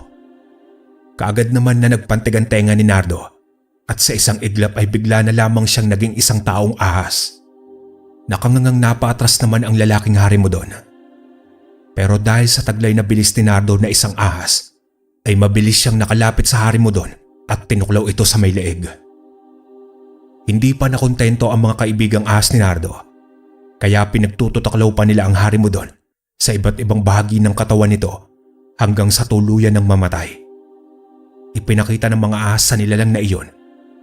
Kaagad naman na nagpantigantenga ni Nardo at sa isang iglap ay bigla na lamang siyang naging isang taong ahas. Nakangangang napaatras naman ang lalaking harimo doon. Pero dahil sa taglay na bilis ni Nardo na isang ahas, ay mabilis siyang nakalapit sa harimo doon at tinuklaw ito sa may leeg. Hindi pa nakontento ang mga kaibigang ahas ni Nardo, kaya pinagtututuklaw pa nila ang harimo doon sa iba't ibang bahagi ng katawan nito hanggang sa tuluyan ng mamatay. Ipinakita ng mga ahas sa nilalang na iyon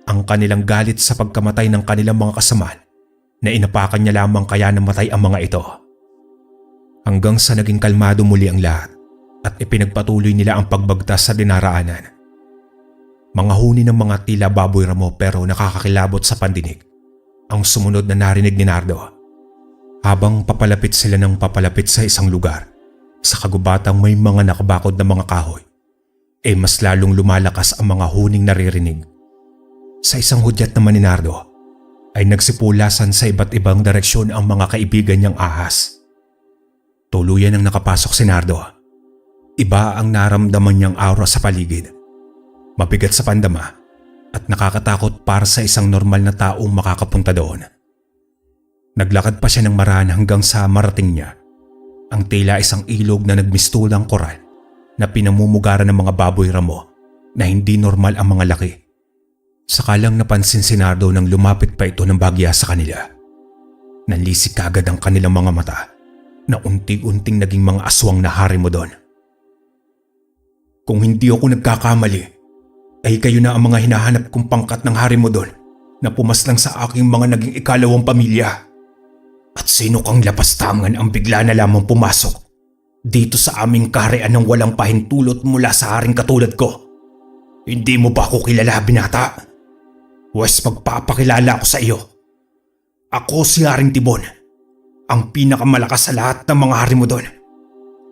ang kanilang galit sa pagkamatay ng kanilang mga kasamaan na inapakan niya lamang kaya namatay ang mga ito. Hanggang sa naging kalmado muli ang lahat at ipinagpatuloy nila ang pagbagtas sa dinaraanan. Mga huni ng mga tila baboy ramo pero nakakakilabot sa pandinig ang sumunod na narinig ni Nardo. Habang papalapit sila ng papalapit sa isang lugar, sa kagubatang may mga nakabakod na mga kahoy mas lalong lumalakas ang mga huning naririnig. Sa isang hudyat naman ni Nardo ay nagsipulasan sa iba't ibang direksyon ang mga kaibigan niyang ahas. Tuluyan ang nakapasok si Nardo. Iba ang naramdaman niyang aura sa paligid. Mabigat sa pandama at nakakatakot para sa isang normal na taong makakapunta doon. Naglakad pa siya ng maraan hanggang sa marating niya ang tila isang ilog na nagmistulang koral na pinamumugaran ng mga baboy ramo na hindi normal ang mga laki. Saka lang napansin si Nardo nang lumapit pa ito ng bagya sa kanila. Nanlisik agad ang kanilang mga mata na unti-unting naging mga aswang na hari mo doon. Kung hindi ako nagkakamali, ay kayo na ang mga hinahanap kong pangkat ng hari mo doon na pumaslang sa aking mga naging ikalawang pamilya. At sino kang lapastangan ang bigla na lamang pumasok dito sa aming kaharian ng walang pahintulot mula sa haring katulad ko? Hindi mo ba ako kilala, binata? Wes, magpapakilala ako sa iyo. Ako si Haring Tibon, ang pinakamalakas sa lahat ng mga hari mo doon.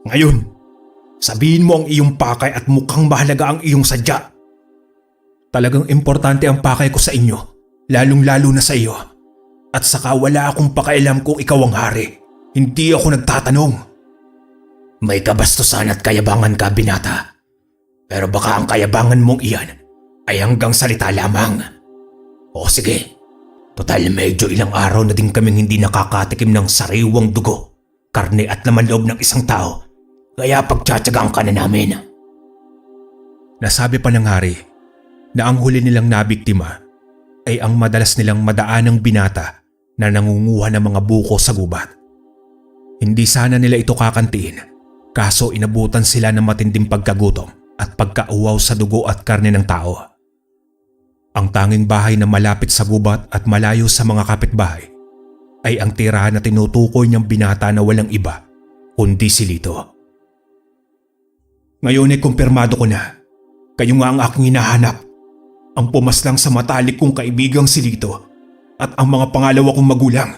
Ngayon, sabihin mo ang iyong pakay at mukhang mahalaga ang iyong sadya. Talagang importante ang pakay ko sa inyo, lalong-lalo na sa iyo. At saka wala akong pakialam kung ikaw ang hari. Hindi ako nagtatanong. May kabastusan at kayabangan ka, binata. Pero baka ang kayabangan mong iyan ay hanggang salita lamang. O sige, total medyo ilang araw na din kaming hindi nakakatikim ng sariwang dugo, karne at laman loob ng isang tao. Kaya pagtsatsagaan ka na namin. Nasabi pa ng hari na ang huli nilang nabiktima ay ang madalas nilang madaanang binata na nangunguha ng mga buko sa gubat. Hindi sana nila ito kakantiin, kaso inabutan sila ng matinding pagkagutom at pagkauwaw sa dugo at karne ng tao. Ang tanging bahay na malapit sa gubat at malayo sa mga kapitbahay ay ang tirahan na tinutukoy niyang binata na walang iba kundi si Lito. Ngayon ay kumpirmado ko na, kayo nga ang aking hinahanap, ang pumaslang sa matalik kong kaibigang si Lito at ang mga pangalawa kong magulang.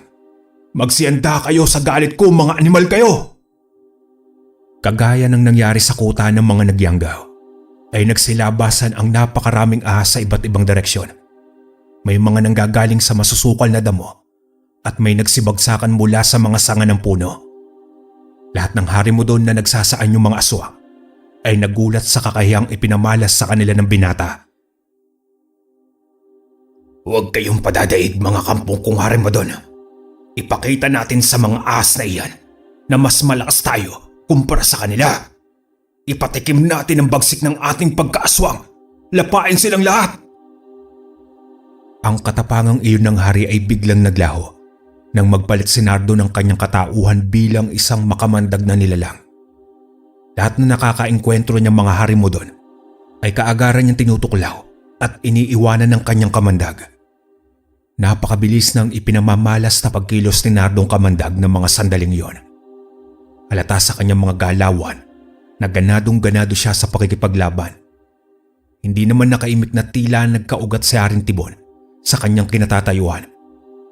Magsianda kayo sa galit ko, mga animal kayo! Kagaya ng nangyari sa kuta ng mga nagyanggaw, ay nagsilabasan ang napakaraming ahas sa iba't ibang direksyon. May mga nanggagaling sa masusukal na damo at may nagsibagsakan mula sa mga sanga ng puno. Lahat ng hari mo doon na nagsasaan yung mga aswang ay nagulat sa kakahiyang ipinamalas sa kanila ng binata. Huwag kayong padadaig, mga kampong kung hari mo doon. Ipakita natin sa mga ahas na iyan na mas malakas tayo kumpara sa kanila. Ipatikim natin ang bagsik ng ating pagkaaswang. Lapain silang lahat. Ang katapangang iyon ng hari ay biglang naglaho nang magpalit si Nardo ng kanyang katauhan bilang isang makamandag na nilalang. Lahat na nakakaengkwentro niyang mga hari mo doon ay kaagaran niyang tinutuklaw at iniiwanan ng kanyang kamandag. Napakabilis ng ipinamamalas na pagkilos ni Nardong kamandag ng mga sandaling iyon. Halata sa kanyang mga galawan na ganadong-ganado siya sa pakikipaglaban. Hindi naman nakaimik na tila nagkaugat si Haring Tibon sa kanyang kinatatayuan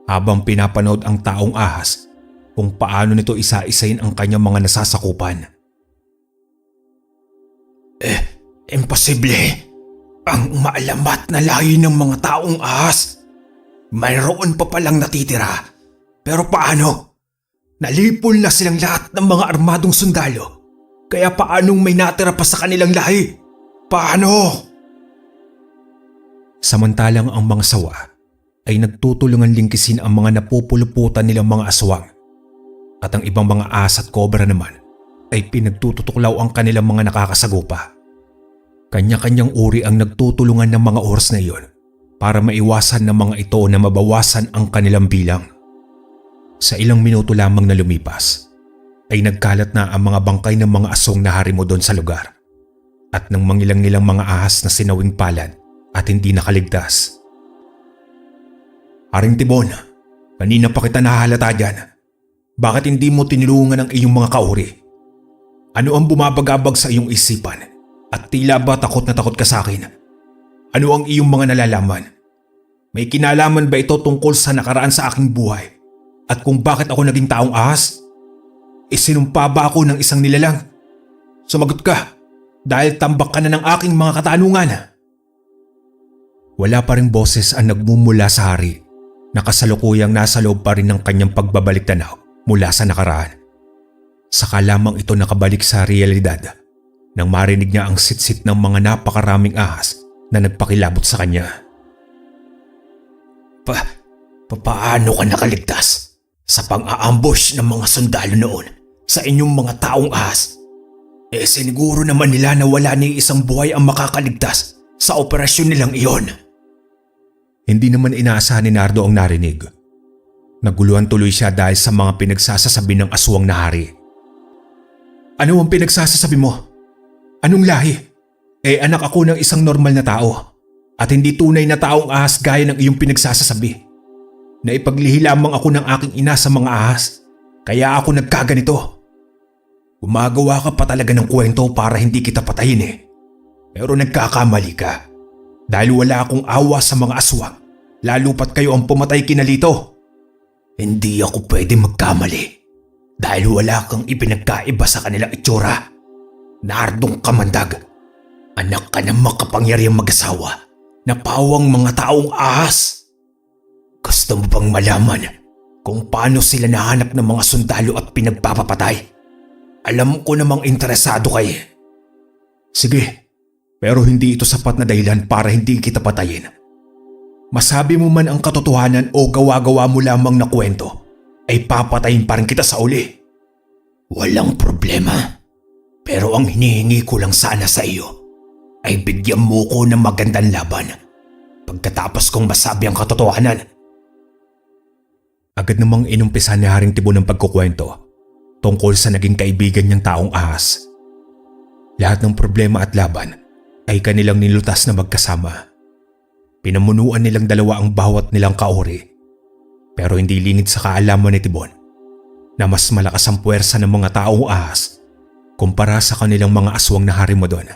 habang pinapanood ang taong ahas kung paano nito isa-isain ang kanyang mga nasasakupan. Imposible! Ang maalamat na lahi ng mga taong ahas! Mayroon pa palang natitira. Pero paano? Nalipol na silang lahat ng mga armadong sundalo. Kaya paanong may natira pa sa kanilang lahi? Paano? Samantalang ang mga sawa ay nagtutulungan lingkisin ang mga napupuluputan nilang mga aswang. At ang ibang mga ahas at kobra naman ay pinagtututuklaw ang kanilang mga nakakasagupa. Kanya-kanyang uri ang nagtutulungan ng mga oras na iyon para maiwasan ng mga ito na mabawasan ang kanilang bilang. Sa ilang minuto lamang na lumipas, ay nagkalat na ang mga bangkay ng mga aswang na hari mo doon sa lugar at ng mangilang-ngilang mga ahas na sinawing palad at hindi nakaligtas. Haring Tibon, kanina pa kita nahahalata dyan. Bakit hindi mo tinulungan ang iyong mga kauri? Ano ang bumabagabag sa iyong isipan at tila ba takot na takot ka sa akin? Ano ang iyong mga nalalaman? May kinalaman ba ito tungkol sa nakaraan sa aking buhay at kung bakit ako naging taong ahas? Isinumpa ba ako ng isang nilalang? Sumagot ka. dahil tambak ka na ng aking mga katanungan. Wala pa ring boses ang nagmumula sa hari na kasalukuyang nasa loob pa rin ng kanyang pagbabalik tanaw mula sa nakaraan. Saka lamang ito nakabalik sa realidad nang marinig niya ang sitsit ng mga napakaraming ahas na nagpakilabot sa kanya. Paano ka nakaligtas sa pang-aambush ng mga sundalo noon sa inyong mga taong ahas? Siniguro naman nila na wala ni isang buhay ang makakaligtas sa operasyon nilang iyon. Hindi naman inaasahan ni Nardo ang narinig. Naguluhan tuloy siya dahil sa mga pinagsasasabi ng aswang na hari. Ano ang pinagsasasabi mo? Anong lahi? Anak ako ng isang normal na tao at hindi tunay na taong ahas gaya ng iyong pinagsasasabi. Naipaglihi lamang ako ng aking ina sa mga ahas, kaya ako nagkaganito. Gumagawa ka pa talaga ng kwento para hindi kita patayin Pero nagkakamali ka. Dahil wala akong awa sa mga aswang, lalo pat kayo ang pumatay kina Lito. Hindi ako pwede magkamali dahil wala kang ipinagkaiba sa kanilang itsura. Nardong Kamandag, anak ka ng makapangyarihang mag-asawa na pawang mga taong ahas. Gusto mo bang malaman kung paano sila nahanap ng mga sundalo at pinagpapapatay? Alam ko namang interesado kayo. Sige. Pero hindi ito sapat na dahilan para hindi kita patayin. Masabi mo man ang katotohanan o gawa-gawa mo lamang na kwento, ay papatayin pa rin kita sa uli. Walang problema. Pero ang hinihingi ko lang sana sa iyo ay bigyan mo ko ng magandang laban pagkatapos kong masabi ang katotohanan. Agad namang inumpisa ni Haring Tibon ang pagkukwento tungkol sa naging kaibigan niyang taong ahas. Lahat ng problema at laban ay kanilang nilutas na magkasama. Pinamunuan nilang dalawa ang bawat nilang kaori. Pero hindi lingid sa kaalaman ni Tibon na mas malakas ang puwersa ng mga taong ahas kumpara sa kanilang mga aswang na harimodon.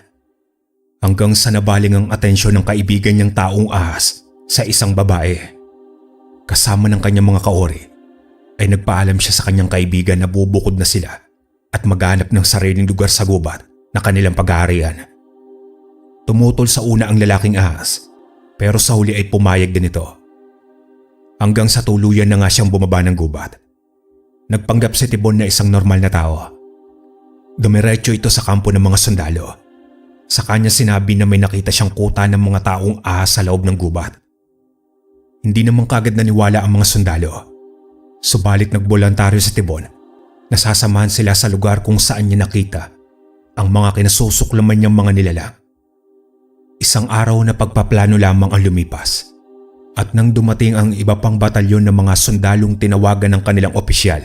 Hanggang sa nabaling ang atensyon ng kaibigan niyang taong ahas sa isang babae. Kasama ng kanyang mga kaori ay nagpaalam siya sa kanyang kaibigan na bubukod na sila at maghanap ng sariling lugar sa gubat na kanilang pag-aarian. Tumutol sa una ang lalaking ahas pero sa huli ay pumayag din ito. Hanggang sa tuluyan na nga siyang bumaba ng gubat. Nagpanggap si Tibon na isang normal na tao. Dumiretso ito sa kampo ng mga sundalo. Sa kanya sinabi na may nakita siyang kuta ng mga taong ahas sa loob ng gubat. Hindi naman kagad naniwala ang mga sundalo. Subalit nagboluntaryo si Tibon na sasamahan sila sa lugar kung saan niya nakita ang mga kinasusuklaman niyang mga nilalang. Isang araw na pagpaplano lamang ang lumipas at nang dumating ang iba pang batalyon ng mga sundalong tinawagan ng kanilang opisyal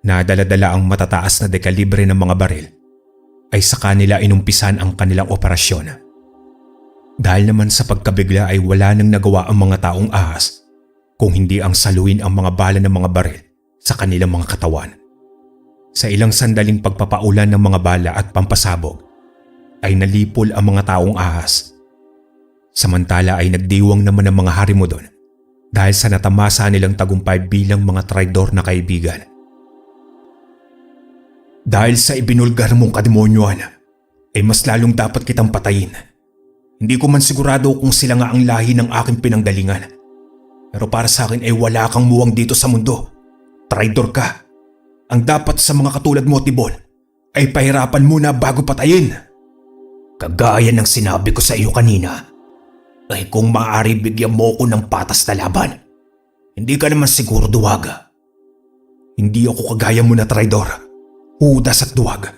na dala-dala ang matataas na dekalibre ng mga baril, ay sa kanila inumpisan ang kanilang operasyon. Dahil naman sa pagkabigla ay wala nang nagawa ang mga taong ahas kung hindi ang saluin ang mga bala ng mga baril sa kanilang mga katawan. Sa ilang sandaling pagpapaulan ng mga bala at pampasabog ay nalipol ang mga taong ahas. Samantala ay nagdiwang naman ang mga harimodon dahil sa natamasa nilang tagumpay bilang mga traidor na kaibigan. Dahil sa ibinulgar mong kademonyohan, ay mas lalong dapat kitang patayin. Hindi ko man sigurado kung sila nga ang lahi ng aking pinanggalingan. Pero para sa akin ay wala kang muwang dito sa mundo. Traidor ka. Ang dapat sa mga katulad mo, Tibon, ay pahirapan muna bago patayin. Kagaya ng sinabi ko sa iyo kanina, ay kung maaari bigyan mo ko ng patas na laban. Hindi ka naman siguro duwag. Hindi ako kagaya mo na traidor. Hudas at duwag.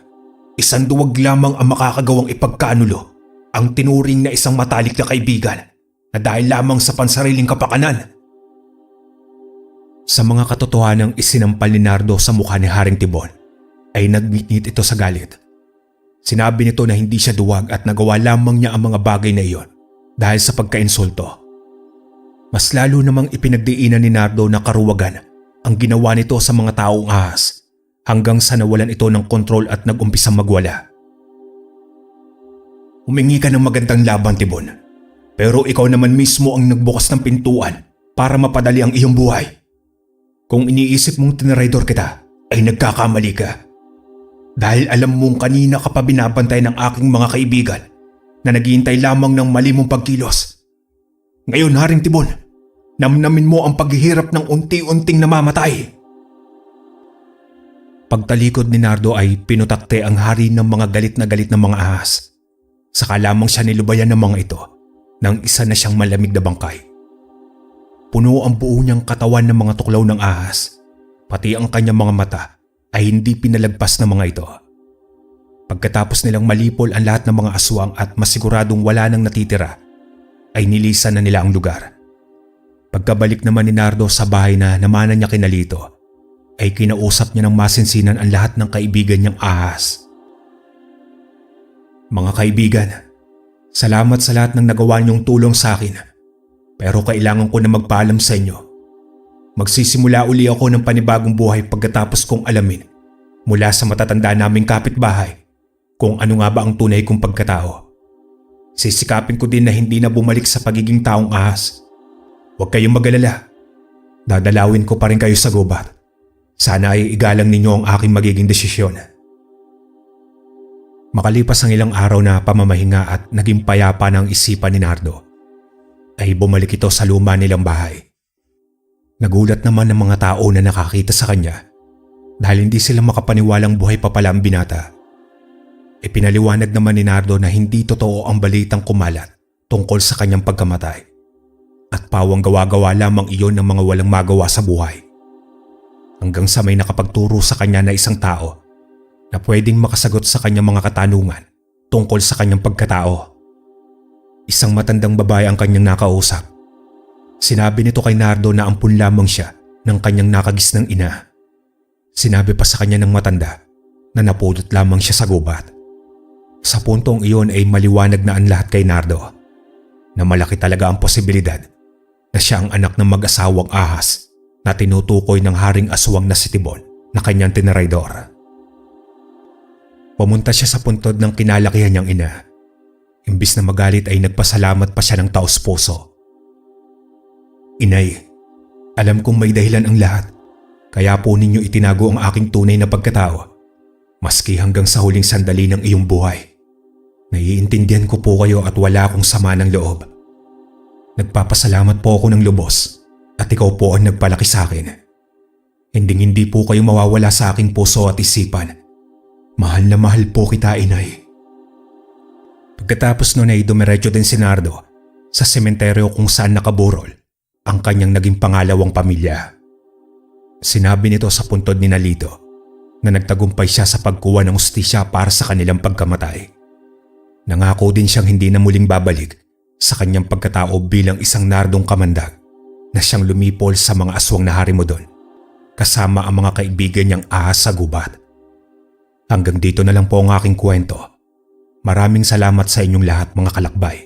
Isang duwag lamang ang makakagawang ipagkanulo ang tinuring na isang matalik na kaibigan na dahil lamang sa pansariling kapakanan. Sa mga katotohanang isinampal ni Nardo sa mukha ni Haring Tibon, ay nagngit-ngit ito sa galit. Sinabi nito na hindi siya duwag at nagawa lamang niya ang mga bagay na iyon dahil sa pagkainsulto. Mas lalo namang ipinagdiinan ni Nardo na karuwagan ang ginawa nito sa mga taong ahas hanggang sa nawalan ito ng kontrol at nag-umpisang magwala. Humingi ka ng magandang laban, Tibon. Pero ikaw naman mismo ang nagbukas ng pintuan para mapadali ang iyong buhay. Kung iniisip mong tinraidor kita, ay nagkakamali ka. Dahil alam mong kanina ka pa binabantay ng aking mga kaibigan na naghihintay lamang ng mali mong pagkilos. Ngayon, Haring Tibon, namnamin mo ang paghihirap ng unti-unting namamatay. Pagtalikod ni Nardo ay pinutakte ang hari ng mga galit na mga ahas. Saka lamang siya nilubayan ng mga ito nang isa na siyang malamig na bangkay. Puno ang buo niyang katawan ng mga tuklaw ng ahas, pati ang kanyang mga mata ay hindi pinalagpas ng mga ito. Pagkatapos nilang malipol ang lahat ng mga aswang at masiguradong wala nang natitira, ay nilisan na nila ang lugar. Pagkabalik naman ni Nardo sa bahay na namanan niya kina Lito, ay kinausap niya ng masinsinan ang lahat ng kaibigan niyang ahas. Mga kaibigan, salamat sa lahat ng nagawa niyong tulong sa akin. Pero kailangan ko na magpaalam sa inyo. Magsisimula uli ako ng panibagong buhay pagkatapos kong alamin mula sa matatanda naming kapitbahay kung ano nga ba ang tunay kong pagkatao. Sisikapin ko din na hindi na bumalik sa pagiging taong ahas. Huwag kayong mag-alala. Dadalawin ko pa rin kayo sa gubat. Sana ay igalang ninyo ang aking magiging desisyon. Makalipas ang ilang araw na pamamahinga at naging payapa ng isipan ni Nardo, ay bumalik ito sa luma nilang bahay. Nagulat naman ng mga tao na nakakita sa kanya dahil hindi sila makapaniwalang buhay pa pala ang binata. Ipinaliwanag naman ni Nardo na hindi totoo ang balitang kumalat tungkol sa kanyang pagkamatay at pawang gawa-gawa lamang iyon ng mga walang magawa sa buhay. Hanggang sa may nakapagturo sa kanya na isang tao na pwedeng makasagot sa kanyang mga katanungan tungkol sa kanyang pagkatao. Isang matandang babae ang kanyang nakausap. Sinabi nito kay Nardo na ampun lamang siya ng kanyang nakagisnang ina. Sinabi pa sa kanya ng matanda na napulot lamang siya sa gubat. Sa puntong iyon ay maliwanag na ang lahat kay Nardo na malaki talaga ang posibilidad na siya ang anak ng mag-asawang ahas na tinutukoy ng haring aswang na si Tibon na kanyang tinaraydor. Pumunta siya sa puntod ng kinalakihan niyang ina. Imbis na magalit ay nagpasalamat pa siya ng taos-puso. Inay, alam kong may dahilan ang lahat, kaya po ninyo itinago ang aking tunay na pagkatao, maski hanggang sa huling sandali ng iyong buhay. Naiintindihan ko po kayo at wala akong sama ng loob. Nagpapasalamat po ako ng lubos at ikaw po ang nagpalaki sa akin. Hindi po kayo mawawala sa aking puso at isipan. Mahal na mahal po kita, inay. Pagkatapos nun ay dumiretso din si Nardo sa sementeryo kung saan nakaburol ang kanyang naging pangalawang pamilya. Sinabi nito sa puntod ni Lito na nagtagumpay siya sa pagkuha ng hustisya para sa kanilang pagkamatay. Nangako din siyang hindi na muling babalik sa kanyang pagkatao bilang isang Nardong kamandag na siyang lumipol sa mga aswang na harimo doon kasama ang mga kaibigan niyang ahas sa gubat. Hanggang dito na lang po ang aking kwento. Maraming salamat sa inyong lahat, mga kalakbay.